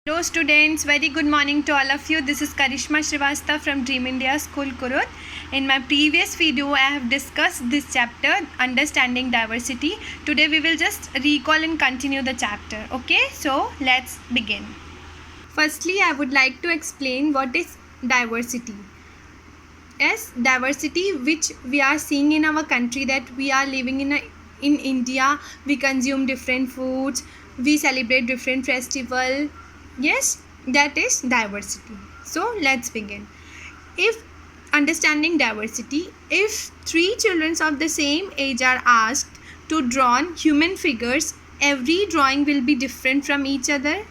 Hello students, very good morning to all of you. This is Karishma Srivastava from Dream India School Kurut. In my previous video, I have discussed this chapter, Understanding Diversity. Today we will just recall and continue the chapter. Okay, so let's begin. Firstly, I would like to explain what is diversity. Yes, diversity which we are seeing in our country, that we are living in India, we consume different foods, we celebrate different festival. Yes, that is diversity. So let's begin. If understanding diversity, if three children of the same age are asked to draw human figures, every drawing will be different from each other,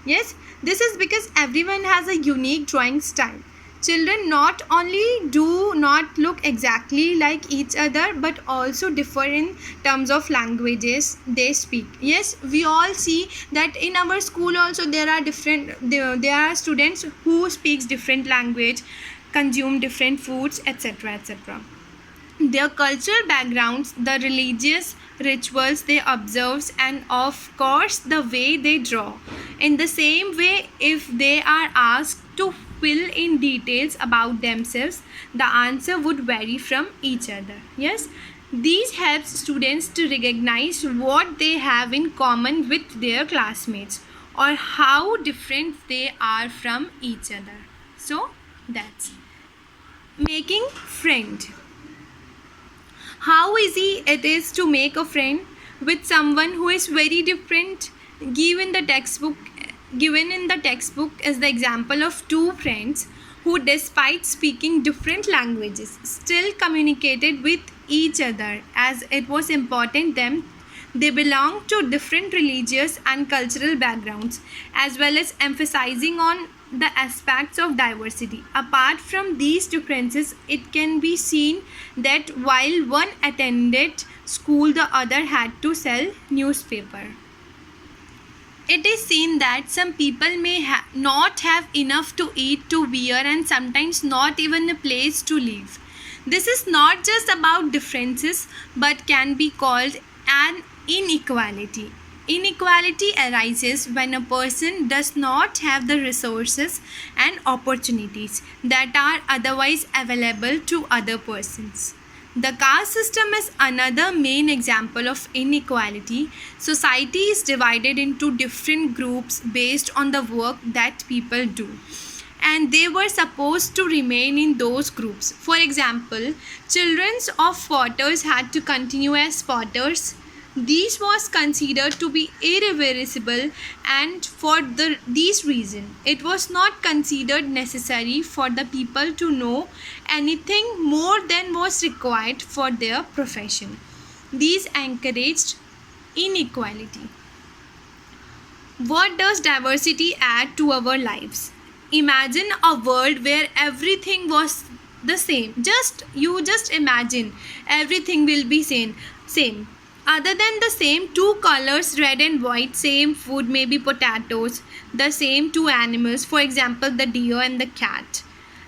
Yes, this is because everyone has a unique drawing style. Children not only do not look exactly like each other, but also differ in terms of languages they speak. Yes, we all see that in our school also there are students who speaks different language, consume different foods, etc., etc. Their cultural backgrounds, the religious rituals they observe, and of course the way they draw. In the same way, if they are asked to fill in details about themselves, the answer would vary from each other. Yes, these helps students to recognize what they have in common with their classmates or how different they are from each other. So that's making friend. How easy it is to make a friend with someone who is very different. Given in the textbook is the example of two friends who, despite speaking different languages, still communicated with each other as it was important them. They belong to different religious and cultural backgrounds, as well as emphasizing on the aspects of diversity. Apart from these differences, it can be seen that while one attended school, the other had to sell newspaper. It is seen that some people may not have enough to eat, to wear, and sometimes not even a place to live. This is not just about differences, but can be called an inequality. Inequality arises when a person does not have the resources and opportunities that are otherwise available to other persons. The caste system is another main example of inequality. Society is divided into different groups based on the work that people do, and they were supposed to remain in those groups. For example, children of potters had to continue as potters. This was considered to be irreversible, and for this reason, it was not considered necessary for the people to know anything more than was required for their profession. These encouraged inequality. What does diversity add to our lives? Imagine a world where everything was the same. You just imagine everything will be same. Other than the same two colors, red and white, same food, maybe potatoes, the same two animals, for example, the deer and the cat,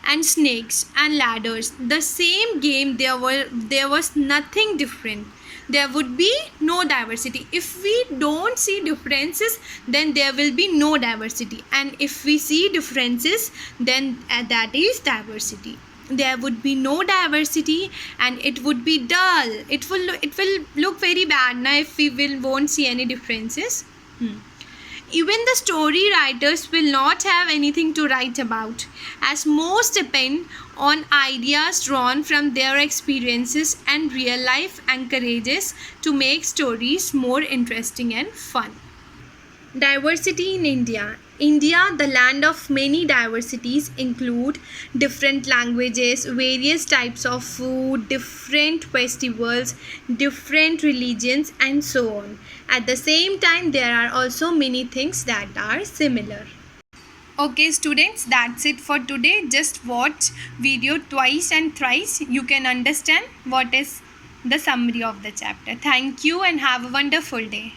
and snakes and ladders, the same game, there was nothing different. There would be no diversity. If we don't see differences, then there will be no diversity. And if we see differences, then that is diversity. There would be no diversity and it would be dull. It will look very bad now if we won't see any differences. Even the story writers will not have anything to write about, as most depend on ideas drawn from their experiences, and real life encourages to make stories more interesting and fun. Diversity in India. India, the land of many diversities, include different languages, various types of food, different festivals, different religions, and so on. At the same time, there are also many things that are similar. Okay students, that's it for today. Just watch video twice and thrice. You can understand what is the summary of the chapter. Thank you and have a wonderful day.